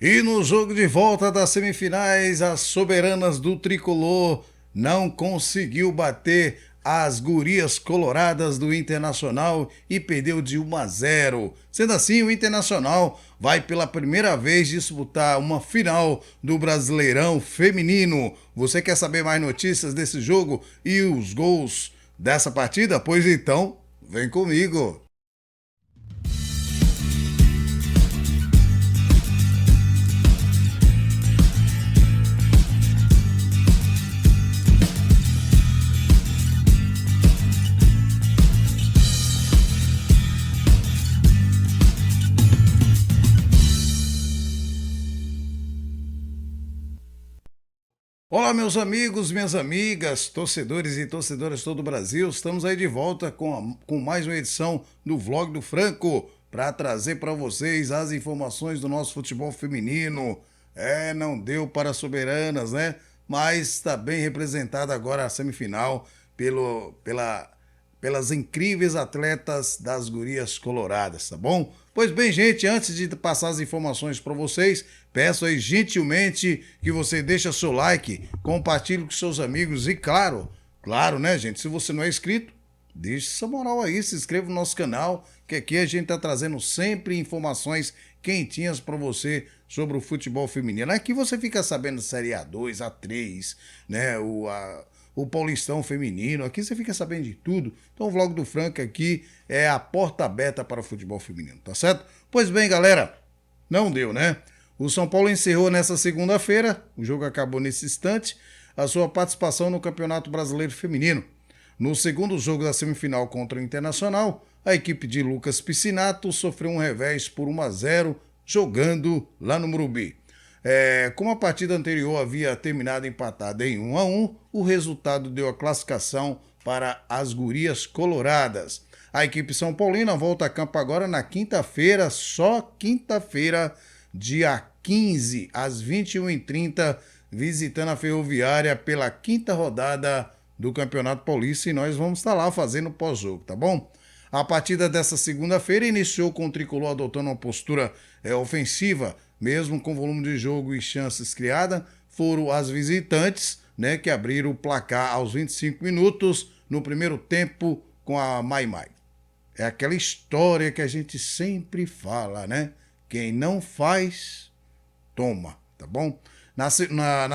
E no jogo de volta das semifinais, as soberanas do tricolor não conseguiu bater as gurias coloradas do Internacional e perdeu de 1-0. Sendo assim, o Internacional vai pela primeira vez disputar uma final do Brasileirão Feminino. Você quer saber mais notícias desse jogo e os gols dessa partida? Pois então, vem comigo. Olá, meus amigos, minhas amigas, torcedores e torcedoras de todo o Brasil. Estamos aí de volta com mais uma edição do Vlog do Franco para trazer para vocês as informações do nosso futebol feminino. Não deu para as soberanas, né? Mas está bem representada agora a semifinal pelas incríveis atletas das gurias coloradas, tá bom? Pois bem, gente, antes de passar as informações para vocês, peço aí gentilmente que você deixe seu like, compartilhe com seus amigos e claro, né, gente, se você não é inscrito, deixe essa moral aí, se inscreva no nosso canal, que aqui a gente tá trazendo sempre informações quentinhas para você sobre o futebol feminino. Aqui você fica sabendo Série A2, A3, né, o Paulistão feminino, aqui você fica sabendo de tudo. Então o Vlog do Franco aqui é a porta aberta para o futebol feminino, tá certo? Pois bem, galera, não deu, né? O São Paulo encerrou nessa segunda-feira, o jogo acabou nesse instante, a sua participação no Campeonato Brasileiro Feminino. No segundo jogo da semifinal contra o Internacional, a equipe de Lucas Piscinato sofreu um revés por 1-0 jogando lá no Morumbi. Como a partida anterior havia terminado empatada em 1-1, o resultado deu a classificação para as gurias coloradas. A equipe São Paulina volta a campo agora na quinta-feira, só quinta-feira, dia 15, às 21h30, visitando a Ferroviária pela quinta rodada do Campeonato Paulista e nós vamos estar lá fazendo pós-jogo, tá bom? A partida dessa segunda-feira iniciou com o tricolor adotando uma postura ofensiva, mesmo com volume de jogo e chances criadas. Foram as visitantes, né, que abriram o placar aos 25 minutos no primeiro tempo com a Mai Mai. É aquela história que a gente sempre fala, né? Quem não faz, toma, tá bom? Na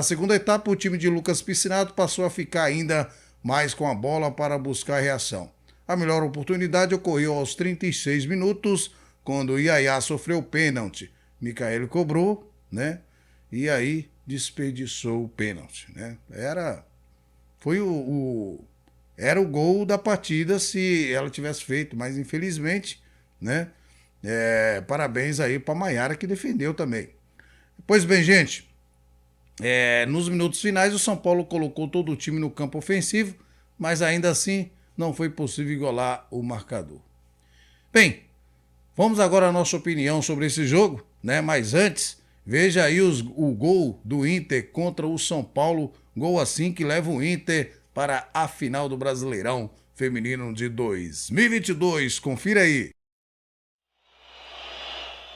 segunda etapa, o time de Lucas Piscinato passou a ficar ainda mais com a bola para buscar a reação. A melhor oportunidade ocorreu aos 36 minutos, quando o Iaiá sofreu o pênalti. Micaele cobrou, né? E aí desperdiçou o pênalti, né? Era o gol da partida se ela tivesse feito, mas infelizmente, né? Parabéns aí para Maiara que defendeu também. Pois bem, gente, nos minutos finais o São Paulo colocou todo o time no campo ofensivo, mas ainda assim não foi possível igualar o marcador. Bem, vamos agora à nossa opinião sobre esse jogo, né? Mas antes, veja aí o gol do Inter contra o São Paulo, gol assim que leva o Inter para a final do Brasileirão Feminino de 2022. Confira aí.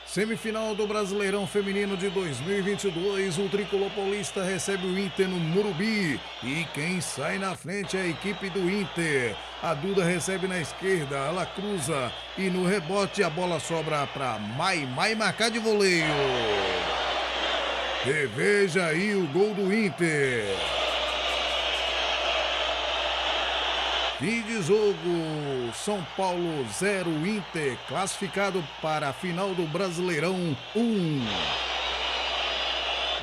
Semifinal do Brasileirão Feminino de 2022, o tricolor paulista recebe o Inter no Morumbi e quem sai na frente é a equipe do Inter. A Duda recebe na esquerda, ela cruza e no rebote a bola sobra para Mai Mai marcar de voleio. E veja aí o gol do Inter. Fim de jogo, São Paulo 0, Inter, classificado para a final do Brasileirão 1.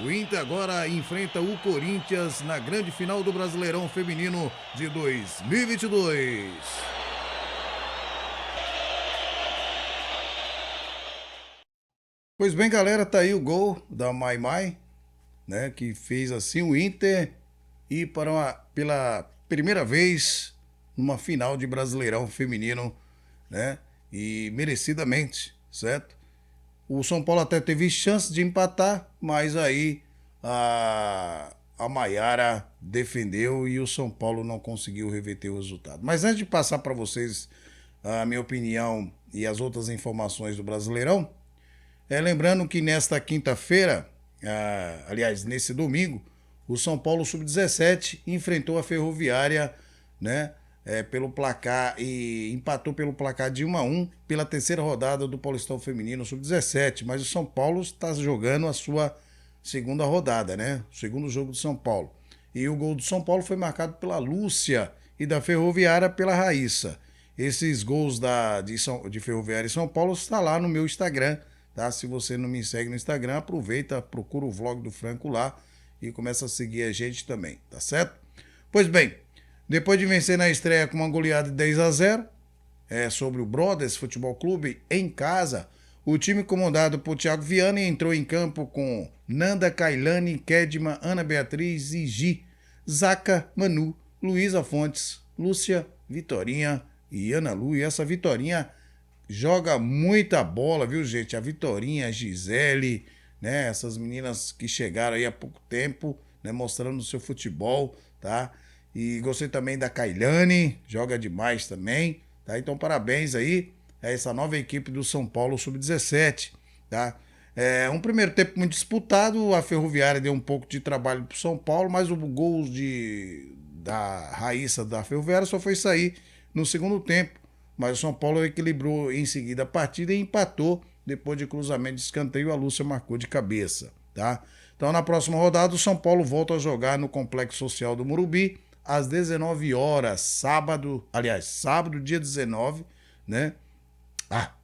O Inter agora enfrenta o Corinthians na grande final do Brasileirão Feminino de 2022. Pois bem, galera, tá aí o gol da Mai Mai, né, que fez assim o Inter ir pela primeira vez numa final de Brasileirão Feminino, né? E merecidamente, certo? O São Paulo até teve chance de empatar, mas aí a Maiara defendeu e o São Paulo não conseguiu reverter o resultado. Mas antes de passar para vocês a minha opinião e as outras informações do Brasileirão, Lembrando que nesta quinta-feira, aliás, nesse domingo, o São Paulo Sub-17 enfrentou a Ferroviária, né? Pelo placar e empatou pelo placar de 1-1 pela terceira rodada do Paulistão Feminino Sub-17. Mas o São Paulo está jogando a sua segunda rodada, né? O segundo jogo do São Paulo. E o gol do São Paulo foi marcado pela Lúcia e da Ferroviária pela Raíssa. Esses gols de Ferroviária e São Paulo está lá no meu Instagram, tá? Se você não me segue no Instagram, aproveita, procura o vlog do Franco lá e começa a seguir a gente também, tá certo? Pois bem, depois de vencer na estreia com uma goleada de 10-0 sobre o Brothers Futebol Clube em casa, o time comandado por Thiago Vianney entrou em campo com Nanda, Kailane, Kedma, Ana Beatriz e Gi, Zaca, Manu, Luísa Fontes, Lúcia, Vitorinha e Ana Lu. E essa Vitorinha joga muita bola, viu, gente? A Vitorinha, a Gisele, né? Essas meninas que chegaram aí há pouco tempo, né? Mostrando o seu futebol, tá? E gostei também da Kailane, joga demais também, tá? Então, parabéns aí a essa nova equipe do São Paulo Sub-17, tá? Um primeiro tempo muito disputado, a Ferroviária deu um pouco de trabalho pro São Paulo, mas o gol da Raíssa da Ferroviária só foi sair no segundo tempo. Mas o São Paulo equilibrou em seguida a partida e empatou depois de cruzamento de escanteio. A Lúcia marcou de cabeça, tá? Então, na próxima rodada, o São Paulo volta a jogar no Complexo Social do Morumbi às 19 horas, sábado, dia 19, né?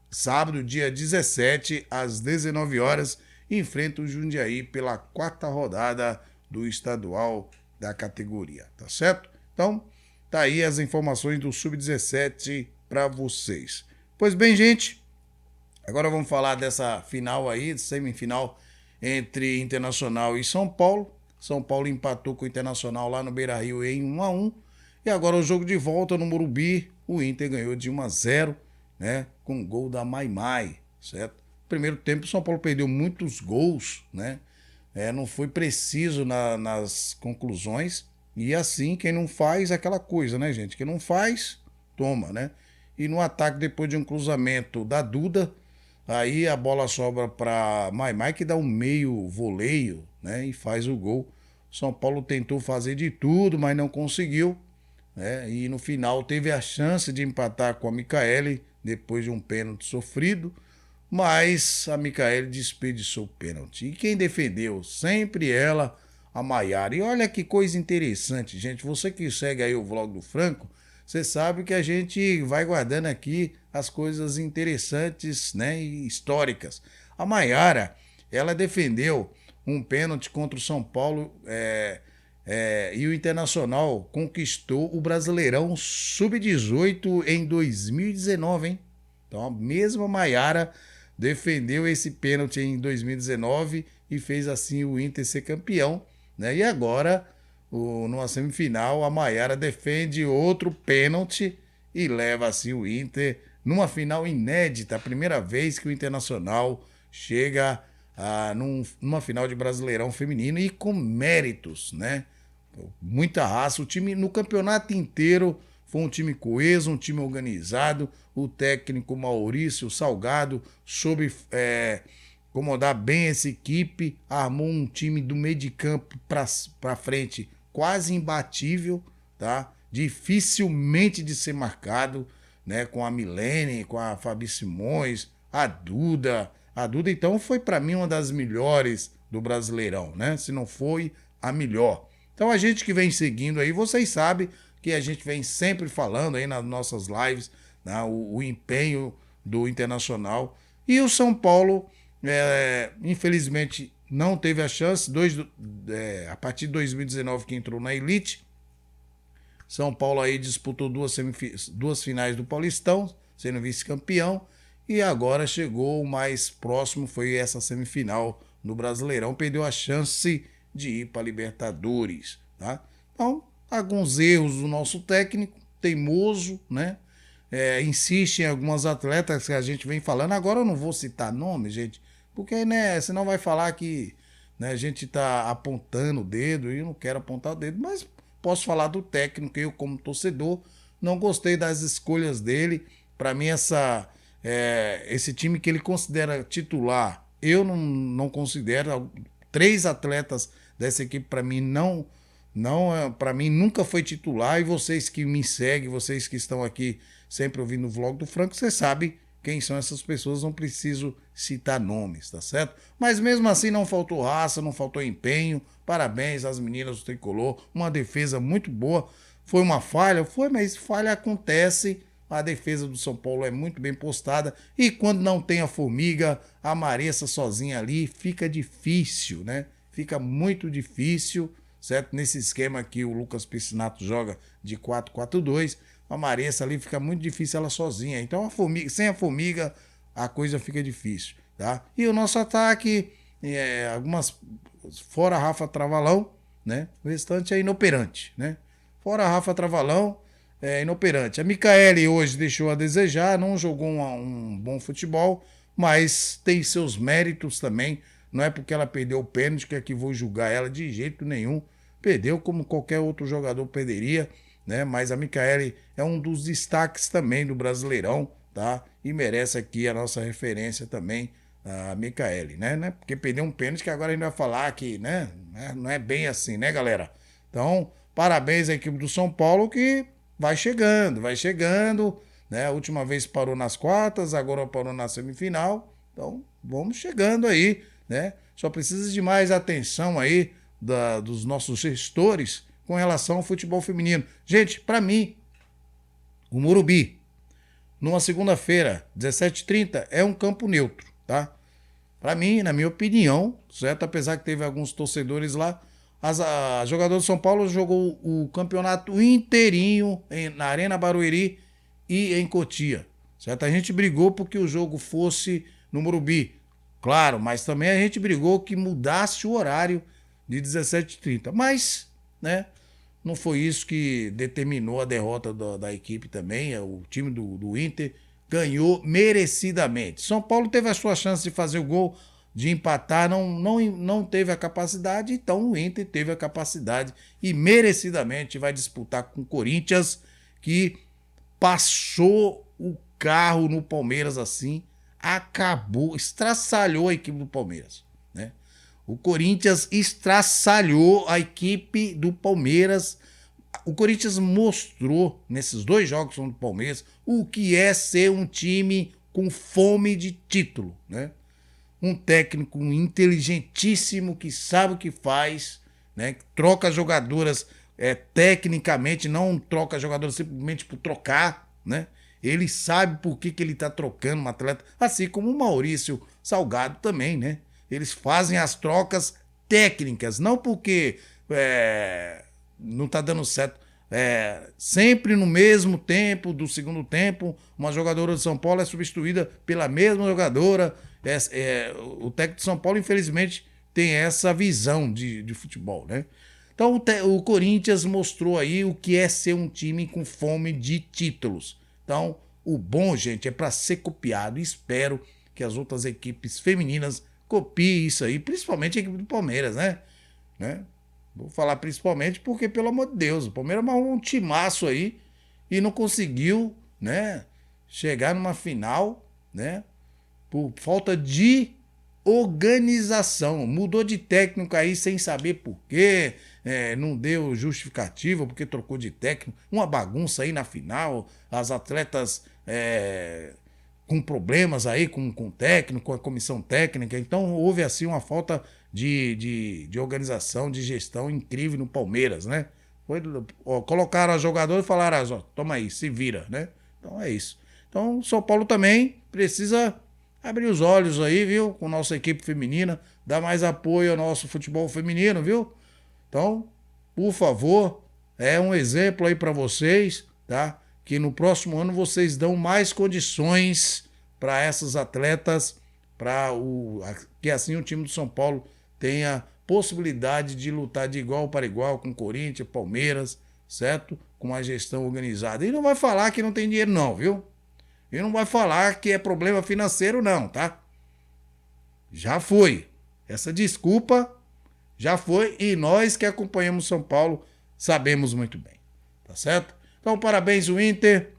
Sábado, dia 17, às 19 horas, enfrenta o Jundiaí pela quarta rodada do estadual da categoria, tá certo? Então, tá aí as informações do Sub-17 para vocês. Pois bem, gente, agora vamos falar dessa final aí, semifinal entre Internacional e São Paulo. São Paulo empatou com o Internacional lá no Beira-Rio em 1-1. E agora o jogo de volta no Morumbi, o Inter ganhou de 1-0, né, com o gol da Maimai, certo? Primeiro tempo o São Paulo perdeu muitos gols, né? Não foi preciso nas conclusões. E assim, quem não faz é aquela coisa, né, gente? Quem não faz, toma, né? E no ataque, depois de um cruzamento da Duda, aí a bola sobra para Maimai, que dá um meio voleio, né? E faz o gol. São Paulo tentou fazer de tudo, mas não conseguiu, né? E no final teve a chance de empatar com a Micaele, depois de um pênalti sofrido, mas a Micaele desperdiçou o pênalti. E quem defendeu? Sempre ela, a Maiara. E olha que coisa interessante, gente. Você que segue aí o vlog do Franco, você sabe que a gente vai guardando aqui as coisas interessantes, né, e históricas. A Maiara, ela defendeu um pênalti contra o São Paulo e o Internacional conquistou o Brasileirão Sub-18 em 2019, hein? Então a mesma Maiara defendeu esse pênalti em 2019 e fez assim o Inter ser campeão, né? E agora, numa semifinal, a Maiara defende outro pênalti e leva assim o Inter numa final inédita, a primeira vez que o Internacional chega numa final de Brasileirão feminino e com méritos, né? Muita raça. O time no campeonato inteiro foi um time coeso, um time organizado. O técnico Maurício Salgado soube comandar bem essa equipe, armou um time do meio de campo para frente quase imbatível, tá? Dificilmente de ser marcado, né? Com a Milene, com a Fabi Simões, a Duda. A Duda, então, foi para mim uma das melhores do Brasileirão, né? Se não foi a melhor. Então, a gente que vem seguindo aí, vocês sabem que a gente vem sempre falando aí nas nossas lives, né? O empenho do Internacional. E o São Paulo, infelizmente, não teve a chance. A partir de 2019 que entrou na Elite, São Paulo aí disputou duas finais do Paulistão, sendo vice-campeão. E agora chegou o mais próximo, foi essa semifinal no Brasileirão. Perdeu a chance de ir para a Libertadores, tá? Então, alguns erros do nosso técnico, teimoso, né? Insiste em algumas atletas que a gente vem falando. Agora eu não vou citar nome, gente, porque, né, senão vai falar que, né, a gente tá apontando o dedo, e eu não quero apontar o dedo, mas posso falar do técnico. Eu, como torcedor, não gostei das escolhas dele. Para mim, esse time que ele considera titular, eu não considero. 3 atletas dessa equipe, para mim, para mim nunca foi titular. E vocês que me seguem, vocês que estão aqui sempre ouvindo o vlog do Franco, você sabe quem são essas pessoas, não preciso citar nomes, tá certo? Mas mesmo assim não faltou raça, não faltou empenho. Parabéns às meninas do Tricolor, uma defesa muito boa. Foi uma falha? Foi, mas falha acontece. A defesa do São Paulo é muito bem postada. E quando não tem a Formiga, a Maressa sozinha ali, fica difícil, né? Fica muito difícil, certo? Nesse esquema que o Lucas Piscinato joga de 4-4-2, a Maressa ali fica muito difícil ela sozinha. Então, sem a Formiga, a coisa fica difícil, tá? E o nosso ataque, fora a Rafa Travalão, né? O restante é inoperante, né? Fora a Rafa Travalão, é inoperante. A Micaele hoje deixou a desejar, não jogou um bom futebol, mas tem seus méritos também. Não é porque ela perdeu o pênalti que é que vou julgar ela de jeito nenhum. Perdeu como qualquer outro jogador perderia, né? Mas a Micaele é um dos destaques também do Brasileirão, tá? E merece aqui a nossa referência também, a Micaele, né? Porque perdeu um pênalti que agora a gente vai falar que, né? Não é bem assim, né, galera? Então, parabéns à equipe do São Paulo que vai chegando, né? A última vez parou nas quartas, agora parou na semifinal. Então, vamos chegando aí, né? Só precisa de mais atenção aí dos nossos gestores com relação ao futebol feminino. Gente, para mim, o Morumbi, numa segunda-feira, 17h30, é um campo neutro, tá? Para mim, na minha opinião, certo? Apesar que teve alguns torcedores lá, a jogadora do São Paulo jogou o campeonato inteirinho na Arena Barueri e em Cotia, certo? A gente brigou porque o jogo fosse no Morumbi, claro, mas também a gente brigou que mudasse o horário de 17h30. Mas, né, não foi isso que determinou a derrota da equipe também. O time do Inter ganhou merecidamente. São Paulo teve a sua chance de fazer o gol, de empatar, não teve a capacidade, então o Inter teve a capacidade e merecidamente vai disputar com o Corinthians, que passou o carro no Palmeiras assim, acabou, estraçalhou a equipe do Palmeiras, né? O Corinthians estraçalhou a equipe do Palmeiras. O Corinthians mostrou nesses 2 jogos do Palmeiras o que é ser um time com fome de título, né? Um técnico inteligentíssimo que sabe o que faz, né? Troca jogadoras tecnicamente, não troca jogadoras simplesmente por trocar, né? Ele sabe por que ele está trocando um atleta, assim como o Maurício Salgado também, né? Eles fazem as trocas técnicas, não porque não está dando certo. Sempre no mesmo tempo, do segundo tempo, uma jogadora de São Paulo é substituída pela mesma jogadora. O técnico de São Paulo, infelizmente, tem essa visão de futebol, né? Então, o Corinthians mostrou aí o que é ser um time com fome de títulos. Então, o bom, gente, é para ser copiado. Espero que as outras equipes femininas copiem isso aí, principalmente a equipe do Palmeiras, né? Vou falar principalmente porque, pelo amor de Deus, o Palmeiras arrumou um timaço aí e não conseguiu, né, chegar numa final, né, por falta de organização. Mudou de técnico aí sem saber por quê, não deu justificativa porque trocou de técnico. Uma bagunça aí na final, as atletas com problemas aí com o técnico, com a comissão técnica. Então houve assim uma falta de organização, de gestão incrível no Palmeiras, né? Colocaram a jogador e falaram, toma aí, se vira, né? Então é isso. Então o São Paulo também precisa abrir os olhos aí, viu? Com nossa equipe feminina, dar mais apoio ao nosso futebol feminino, viu? Então, por favor, é um exemplo aí para vocês, tá? Que no próximo ano vocês dão mais condições para essas atletas, que assim o time do São Paulo tenha possibilidade de lutar de igual para igual com Corinthians, Palmeiras, certo? Com a gestão organizada. E não vai falar que não tem dinheiro não, viu? E não vai falar que é problema financeiro não, tá? Já foi. Essa desculpa já foi e nós que acompanhamos São Paulo sabemos muito bem, tá certo? Então, parabéns ao Inter,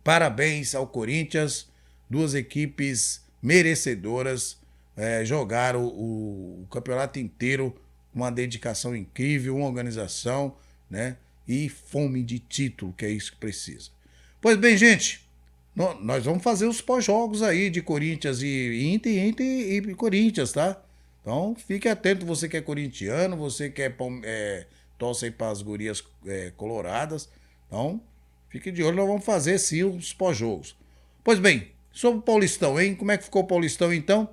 parabéns ao Corinthians, 2 equipes merecedoras jogar o campeonato inteiro com uma dedicação incrível, uma organização, né? E fome de título, que é isso que precisa. Pois bem, gente, nós vamos fazer os pós-jogos aí de Corinthians e Inter e Corinthians, tá? Então, fique atento, você que é corintiano, você que torce aí para as gurias coloradas. Então, fique de olho, nós vamos fazer sim os pós-jogos. Pois bem, sobre o Paulistão, hein? Como é que ficou o Paulistão, então?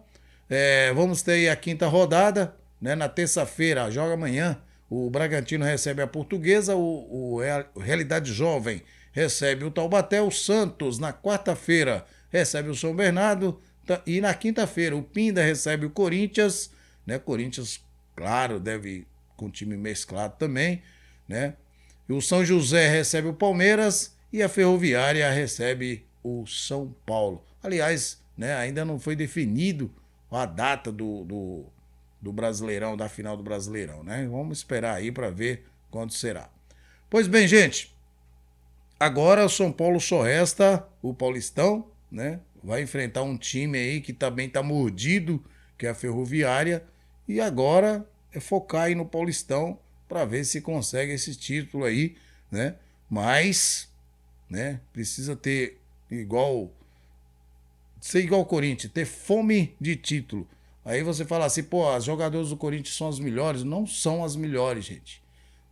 Vamos ter aí a quinta rodada, né? Na terça-feira, joga amanhã. O Bragantino recebe a Portuguesa, o Realidade Jovem recebe o Taubaté, o Santos na quarta-feira recebe o São Bernardo e na quinta-feira o Pinda recebe o Corinthians, né? Corinthians, claro, deve com time mesclado também, né? E o São José recebe o Palmeiras e a Ferroviária recebe o São Paulo. Aliás, né, ainda não foi definido a data do Brasileirão, da final do Brasileirão, né? Vamos esperar aí para ver quando será. Pois bem, gente, agora o São Paulo só resta o Paulistão, né? Vai enfrentar um time aí que também tá mordido, que é a Ferroviária, e agora é focar aí no Paulistão para ver se consegue esse título aí, né? Mas, né, precisa ter ser igual o Corinthians, ter fome de título. Aí você fala assim, pô, os jogadores do Corinthians são as melhores. Não são as melhores, gente.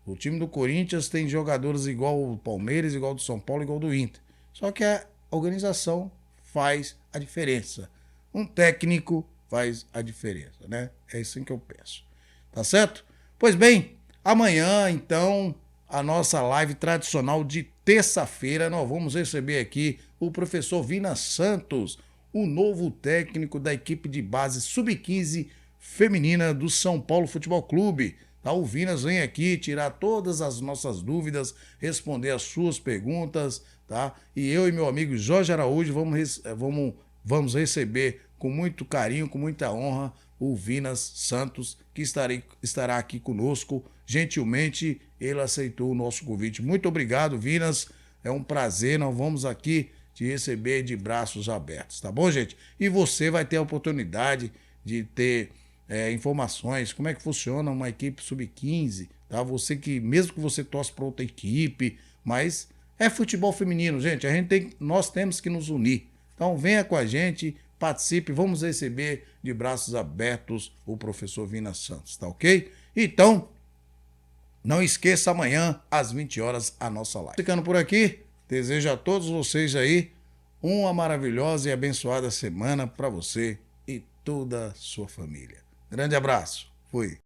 O time do Corinthians tem jogadores igual o Palmeiras, igual o do São Paulo, igual o do Inter. Só que a organização faz a diferença. Um técnico faz a diferença, né? É isso que eu peço. Tá certo? Pois bem, amanhã, então, a nossa live tradicional de terça-feira, nós vamos receber aqui o professor Vina Santos, o novo técnico da equipe de base sub-15 feminina do São Paulo Futebol Clube. Tá? O Vinas vem aqui tirar todas as nossas dúvidas, responder as suas perguntas, tá? E eu e meu amigo Jorge Araújo vamos receber com muito carinho, com muita honra, o Vinas Santos, que estará aqui conosco. Gentilmente, ele aceitou o nosso convite. Muito obrigado, Vinas. É um prazer, nós vamos aqui te receber de braços abertos, tá bom, gente? E você vai ter a oportunidade de ter informações, como é que funciona uma equipe sub-15, tá? Você que, mesmo que você torce para outra equipe, mas é futebol feminino, gente, nós temos que nos unir. Então venha com a gente, participe, vamos receber de braços abertos o professor Vina Santos, tá ok? Então, não esqueça amanhã, às 20 horas, a nossa live. Ficando por aqui, desejo a todos vocês aí uma maravilhosa e abençoada semana para você e toda a sua família. Grande abraço. Fui.